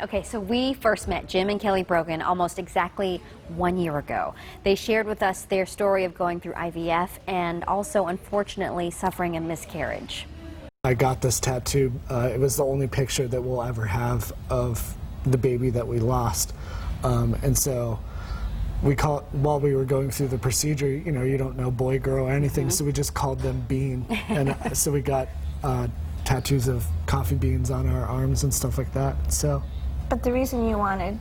Okay, so we first met Jim and Kelly Brogan almost exactly 1 year ago. They shared with us their story of going through IVF and also, unfortunately, suffering a miscarriage. I got this tattoo. It was the only picture that we'll ever have of the baby that we lost. And so while we were going through the procedure, you know, you don't know boy, girl, or anything, so we just called them Bean. And so we got tattoos of coffee beans on our arms and stuff like that. So. But the reason you wanted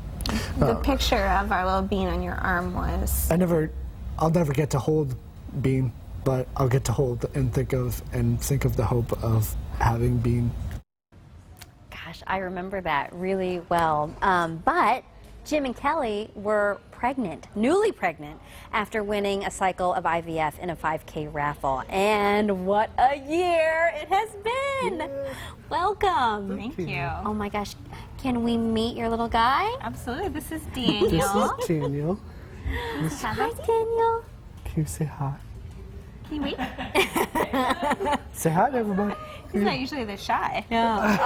the picture of our little bean on your arm was... I'll never get to hold Bean, but I'll get to hold and think of the hope of having Bean. Gosh, I remember that really well. But Jim and Kelly were pregnant, newly pregnant, after winning a cycle of IVF in a 5K raffle. And what a year it has been! Yeah. Welcome. Thank you. Oh my gosh, can we meet your little guy? Absolutely. This is Daniel. This is Daniel. Hi, Daniel. Can you say hi? Can you wait? Say hi to everybody. He's not usually this shy. No.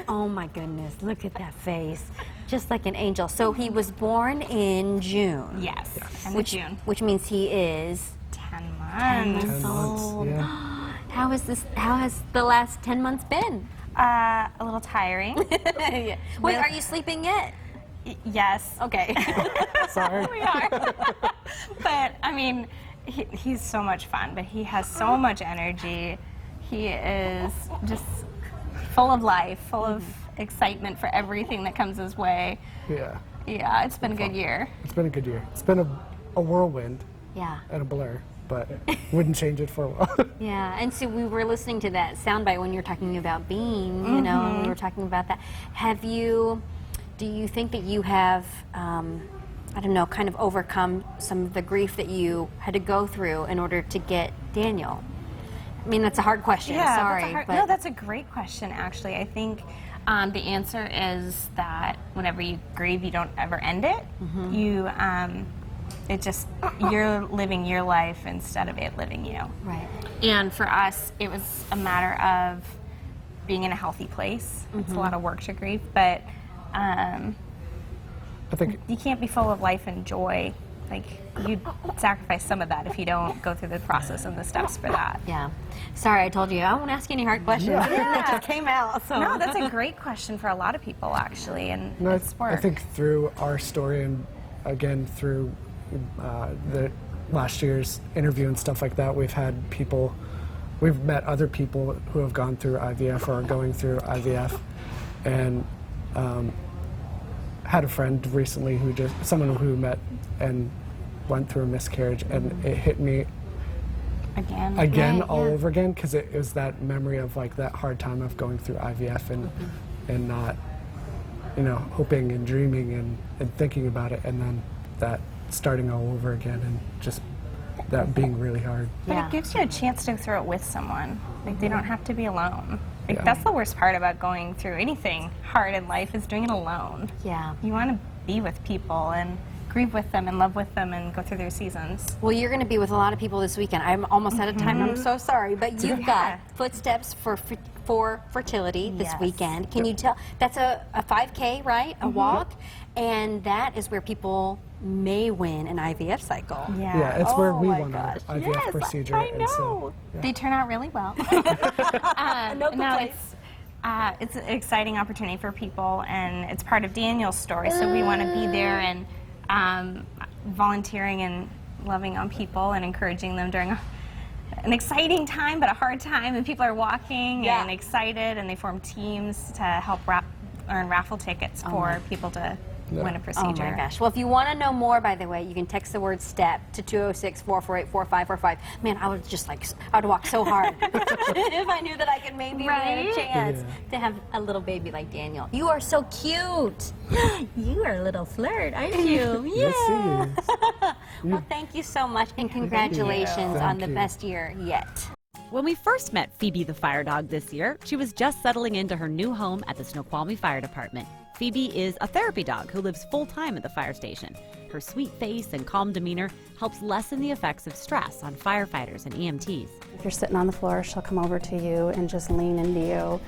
Oh my goodness, look at that face. Just like an angel. So he was born in June. Yes, June. Which means he is 10 months. 10 months, yeah. How has the last 10 months been? A little tiring. Yeah. Wait, are you sleeping yet? Yes. Okay. Sorry. We are. But, I mean, he's so much fun, but he has so much energy. He is just full of life, full of excitement for everything that comes his way. Yeah. Yeah, it's been a good year. It's been a good year. It's been a whirlwind. Yeah. And a blur, but wouldn't change it for a while. Yeah, and so we were listening to that soundbite when you were talking about Bean, you know, and we were talking about that. Do you think that you have, I don't know, kind of overcome some of the grief that you had to go through in order to get Daniel? I mean, that's a hard question, sorry. No, that's a great question, actually. I think the answer is that whenever you grieve, you don't ever end it. You're living your life instead of it living you. Right. And for us, it was a matter of being in a healthy place. It's a lot of work to grieve, but I think you can't be full of life and joy. Like, you'd sacrifice some of that if you don't go through the process and the steps for that. Yeah. Sorry, I told you I won't ask any hard questions. That just came out. So. No, that's a great question for a lot of people, actually, and it's work. I think through our story and, again, through the last year's interview and stuff like that, we've met other people who have gone through IVF or are going through IVF, and had a friend recently someone who met and went through a miscarriage, and it hit me again all over again, because it was that memory of like that hard time of going through IVF and not, you know, hoping and dreaming and thinking about it, and then that starting all over again and just that being really hard. But it gives you a chance to go through it with someone. Like, they don't have to be alone. Like, that's the worst part about going through anything hard in life, is doing it alone. Yeah. You want to be with people and grieve with them and love with them and go through their seasons. Well, you're going to be with a lot of people this weekend. I'm almost out of time. I'm so sorry, but you've got Footsteps for Fertility this weekend. Can you tell? That's a 5K, right? A walk, and that is where people may win an IVF cycle. Yeah, it's where we won our IVF procedure. I know. And so, They turn out really well. It's an exciting opportunity for people, and it's part of Daniel's story, so we want to be there and volunteering and loving on people and encouraging them during an exciting time, but a hard time, and people are walking and excited, and they form teams to help earn raffle tickets for people to win a procedure. Oh my gosh. Well, if you want to know more, by the way, you can text the word STEP to 206-448-4545. Man, I would walk so hard if I knew that I could maybe win a chance to have a little baby like Daniel. You are so cute. You are a little flirt, aren't you? Yes. Well, thank you so much, and congratulations on the best year yet. When we first met Phoebe the fire dog this year, she was just settling into her new home at the Snoqualmie Fire Department. Phoebe is a therapy dog who lives full-time at the fire station. Her sweet face and calm demeanor helps lessen the effects of stress on firefighters and EMTs. If you're sitting on the floor, she'll come over to you and just lean into you.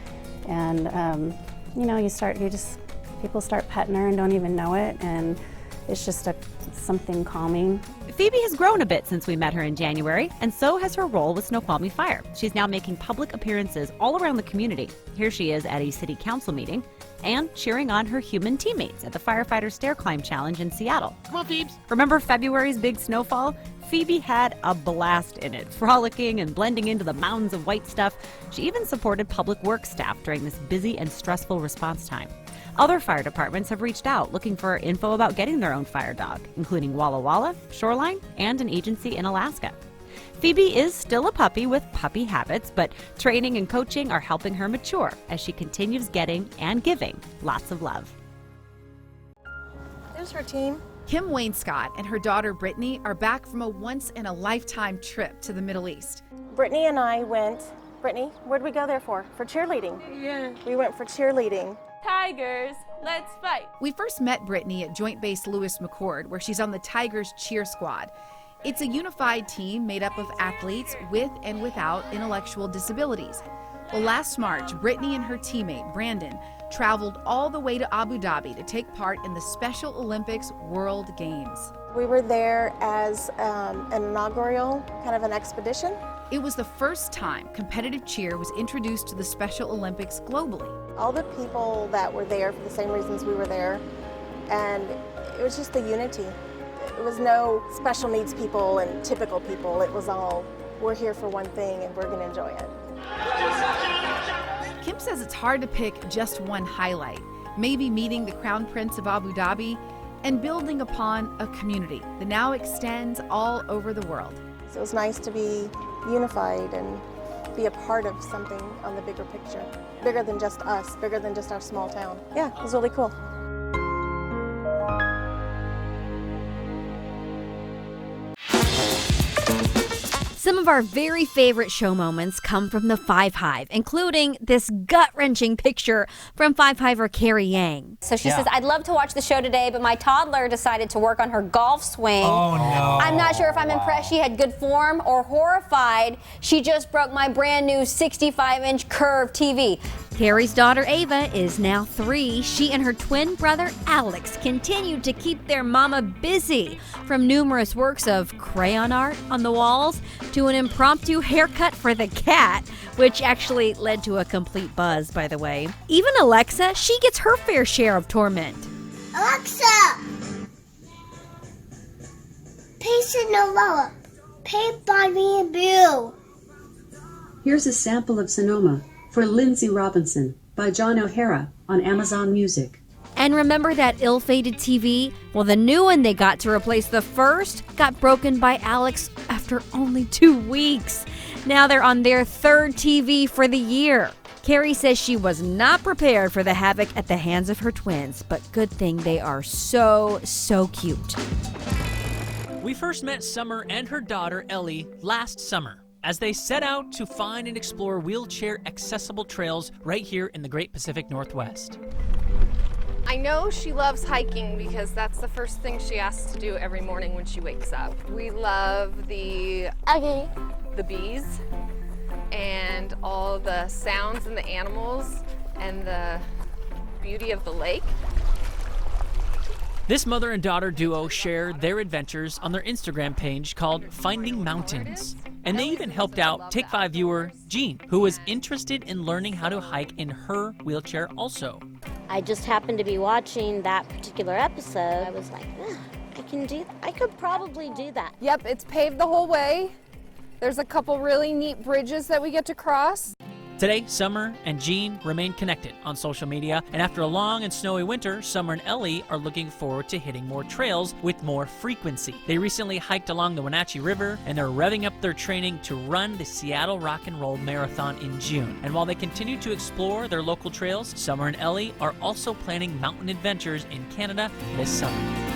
And, you know, you People start petting her and don't even know it, and it's just something calming. Phoebe has grown a bit since we met her in January, and so has her role with Snoqualmie Fire. She's now making public appearances all around the community. Here she is at a city council meeting and cheering on her human teammates at the Firefighter Stair Climb Challenge in Seattle. Come on, Phoebes! Remember February's big snowfall? Phoebe had a blast in it, frolicking and blending into the mounds of white stuff. She even supported public works staff during this busy and stressful response time. Other fire departments have reached out looking for info about getting their own fire dog, including Walla Walla, Shoreline, and an agency in Alaska. Phoebe is still a puppy with puppy habits, but training and coaching are helping her mature as she continues getting and giving lots of love. There's her team. Kim Wainscott and her daughter Brittany are back from a once-in-a-lifetime trip to the Middle East. Brittany and I went. Brittany, where'd we go there for? For cheerleading. Yeah. We went for cheerleading. Tigers, let's fight. We first met Brittany at Joint Base Lewis McChord, where she's on the Tigers cheer squad. It's a unified team made up of athletes with and without intellectual disabilities. Well, last March, Brittany and her teammate, Brandon, traveled all the way to Abu Dhabi to take part in the Special Olympics World Games. We were there as an inaugural, kind of an expedition. It was the first time competitive cheer was introduced to the Special Olympics globally. All the people that were there for the same reasons we were there, and it was just the unity. It was no special needs people and typical people. It was all, we're here for one thing and we're going to enjoy it. Kim says it's hard to pick just one highlight, maybe meeting the Crown Prince of Abu Dhabi and building upon a community that now extends all over the world. So it was nice to be unified and be a part of something on the bigger picture, bigger than just us, bigger than just our small town. Yeah, it was really cool. Some of our very favorite show moments come from the Five Hive, including this gut-wrenching picture from Five Hiver Carrie Yang. So she says, I'd love to watch the show today, but my toddler decided to work on her golf swing. Oh, no. I'm not sure if I'm impressed she had good form or horrified she just broke my brand new 65-inch curved TV. Carrie's daughter Ava is now 3. She and her twin brother Alex continue to keep their mama busy, from numerous works of crayon art on the walls to an impromptu haircut for the cat, which actually led to a complete buzz, by the way. Even Alexa, she gets her fair share of torment. Alexa! Pay Sonoma. Pay Bonnie and Bill. Here's a sample of Sonoma for Lindsay Robinson by John O'Hara on Amazon Music. And remember that ill-fated TV? Well, the new one they got to replace the first got broken by Alex after only 2 weeks. Now they're on their 3rd TV for the year. Carrie says she was not prepared for the havoc at the hands of her twins, but good thing they are so cute. We first met Summer and her daughter Ellie last summer as they set out to find and explore wheelchair-accessible trails right here in the Great Pacific Northwest. I know she loves hiking because that's the first thing she asks to do every morning when she wakes up. We love the bees and all the sounds and the animals and the beauty of the lake. This mother and daughter duo shared their adventures on their Instagram page called Finding Mountains. And they even helped out Take 5 viewer Jean, who was interested in learning how to hike in her wheelchair also. I just happened to be watching that particular episode. I was like, I could probably do that. Yep, it's paved the whole way. There's a couple really neat bridges that we get to cross. Today, Summer and Jean remain connected on social media, and after a long and snowy winter, Summer and Ellie are looking forward to hitting more trails with more frequency. They recently hiked along the Wenatchee River, and they're revving up their training to run the Seattle Rock and Roll Marathon in June. And while they continue to explore their local trails, Summer and Ellie are also planning mountain adventures in Canada this summer.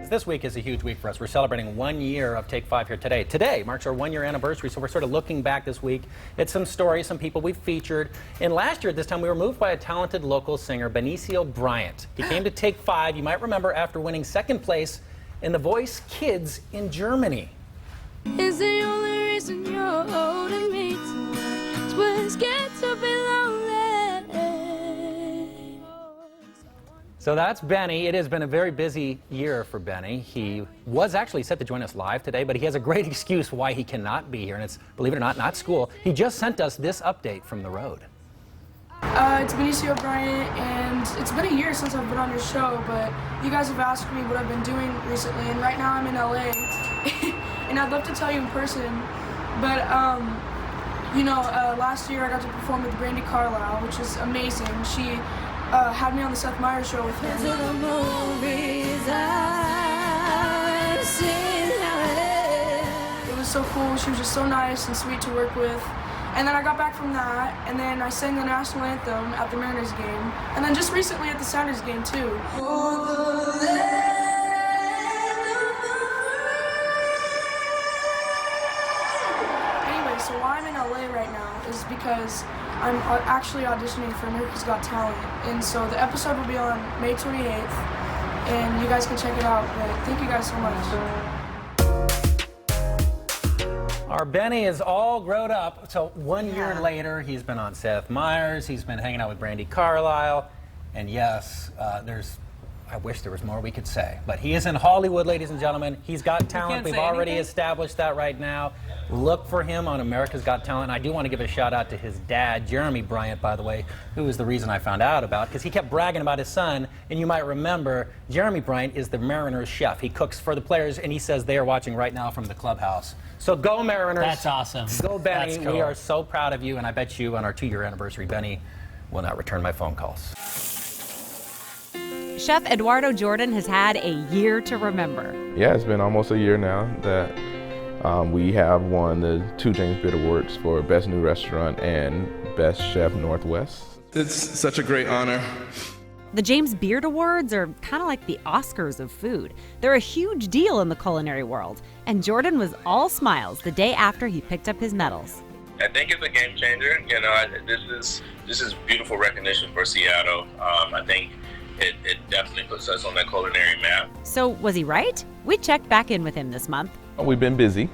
This week is a huge week for us. We're celebrating 1 year of Take 5 here today. Today marks our 1-year anniversary, so we're sort of looking back this week at some stories, some people we've featured. And last year at this time, we were moved by a talented local singer, Benicio Bryant. He came to Take 5, you might remember, after winning 2nd place in The Voice Kids in Germany. Is the only reason you're holding me tonight? It's when it's scared to be lonely. So that's Benny. It has been a very busy year for Benny. He was actually set to join us live today, but he has a great excuse why he cannot be here, and it's, believe it or not school. He just sent us this update from the road. It's Benicio, Bryant, and it's been a year since I've been on your show, but you guys have asked me what I've been doing recently, and right now I'm in LA, and I'd love to tell you in person, but last year I got to perform with Brandi Carlisle, which is amazing. She had me on the Seth Meyers show with her. It was so cool. She was just so nice and sweet to work with. And then I got back from that, and then I sang the national anthem at the Mariners game, and then just recently at the Sounders game too. Anyway, so why I'm in LA right now is because I'm actually auditioning for America's Got Talent, and so the episode will be on May 28th, and you guys can check it out, but thank you guys so much. Our Benny is all grown up. So 1 year later, he's been on Seth Meyers, he's been hanging out with Brandi Carlisle, and yes, I wish there was more we could say, but he is in Hollywood, ladies and gentlemen. He's got talent. We've already established that right now. Look for him on America's Got Talent. I do want to give a shout out to his dad, Jeremy Bryant, by the way, who is the reason I found out about, because he kept bragging about his son, and you might remember, Jeremy Bryant is the Mariners chef. He cooks for the players, and he says they are watching right now from the clubhouse. So go Mariners. That's awesome. Go Benny. That's cool. We are so proud of you, and I bet you on our 2-year anniversary, Benny will not return my phone calls. Chef Eduardo Jordan has had a year to remember. Yeah, it's been almost a year now that we have won the 2 James Beard Awards for Best New Restaurant and Best Chef Northwest. It's such a great honor. The James Beard Awards are kind of like the Oscars of food. They're a huge deal in the culinary world, and Jordan was all smiles the day after he picked up his medals. I think it's a game changer. You know, this is beautiful recognition for Seattle. I think it definitely puts us on that culinary map. So was he right? We checked back in with him this month. We've been busy.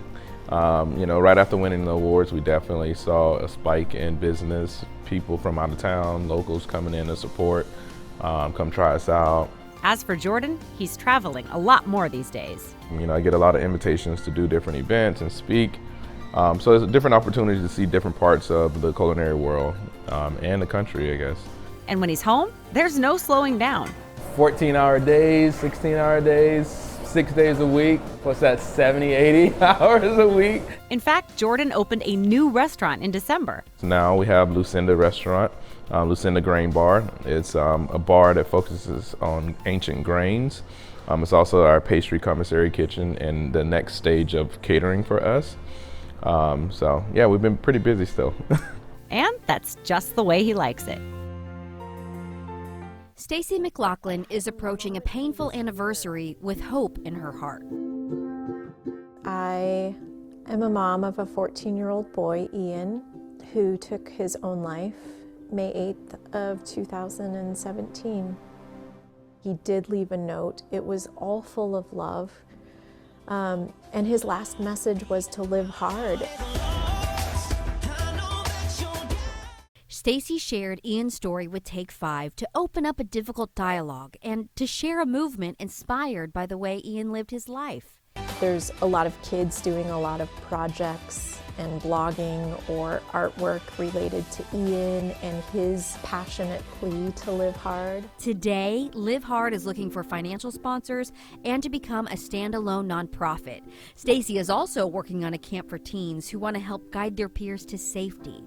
Right after winning the awards, we definitely saw a spike in business. People from out of town, locals coming in to support, come try us out. As for Jordan, he's traveling a lot more these days. I get a lot of invitations to do different events and speak. So it's a different opportunity to see different parts of the culinary world and the country, I guess. And when he's home, there's no slowing down. 14-hour days, 16-hour days, 6 days a week, plus that's 70, 80 hours a week. In fact, Jordan opened a new restaurant in December. So now we have Lucinda Restaurant, Lucinda Grain Bar. It's a bar that focuses on ancient grains. It's also our pastry commissary kitchen and the next stage of catering for us. So yeah, we've been pretty busy still. And that's just the way he likes it. Stacey McLaughlin is approaching a painful anniversary with hope in her heart. I am a mom of a 14-year-old boy, Ian, who took his own life May 8th of 2017. He did leave a note. It was all full of love. And his last message was to live hard. Stacey shared Ian's story with Take 5 to open up a difficult dialogue and to share a movement inspired by the way Ian lived his life. There's a lot of kids doing a lot of projects and blogging or artwork related to Ian and his passionate plea to live hard. Today, Live Hard is looking for financial sponsors and to become a standalone nonprofit. Stacey is also working on a camp for teens who want to help guide their peers to safety.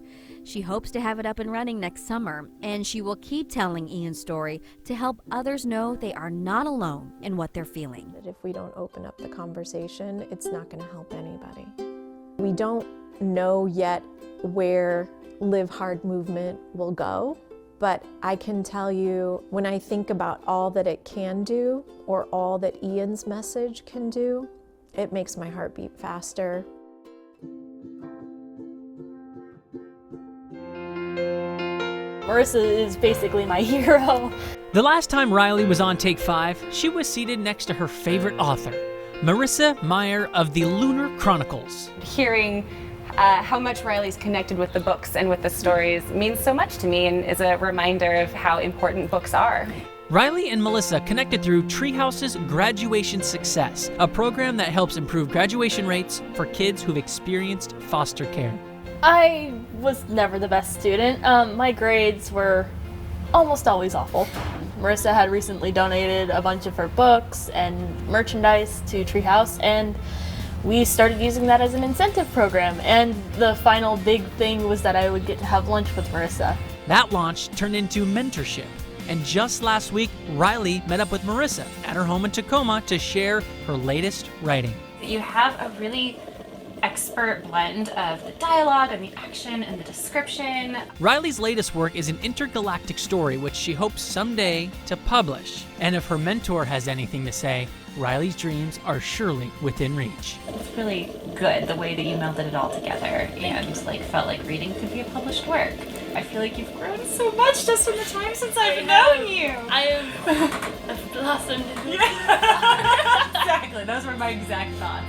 She hopes to have it up and running next summer, and she will keep telling Ian's story to help others know they are not alone in what they're feeling. If we don't open up the conversation, it's not going to help anybody. We don't know yet where Live Hard movement will go, but I can tell you when I think about all that it can do or all that Ian's message can do, it makes my heart beat faster. Marissa is basically my hero. The last time Riley was on Take 5, she was seated next to her favorite author, Marissa Meyer of the Lunar Chronicles. Hearing how much Riley's connected with the books and with the stories means so much to me and is a reminder of how important books are. Riley and Melissa connected through Treehouse's Graduation Success, a program that helps improve graduation rates for kids who've experienced foster care. I was never the best student. My grades were almost always awful. Marissa had recently donated a bunch of her books and merchandise to Treehouse, and we started using that as an incentive program. And the final big thing was that I would get to have lunch with Marissa. That launch turned into Mentorship. And just last week, Riley met up with Marissa at her home in Tacoma to share her latest writing. You have a really expert blend of the dialogue and the action and the description. Riley's latest work is an intergalactic story which she hopes someday to publish. And if her mentor has anything to say, Riley's dreams are surely within reach. It's really good the way that you melded it all together and felt like reading could be a published work. I feel like you've grown so much just from the time since I've known you. I've blossomed. Exactly, those were my exact thoughts.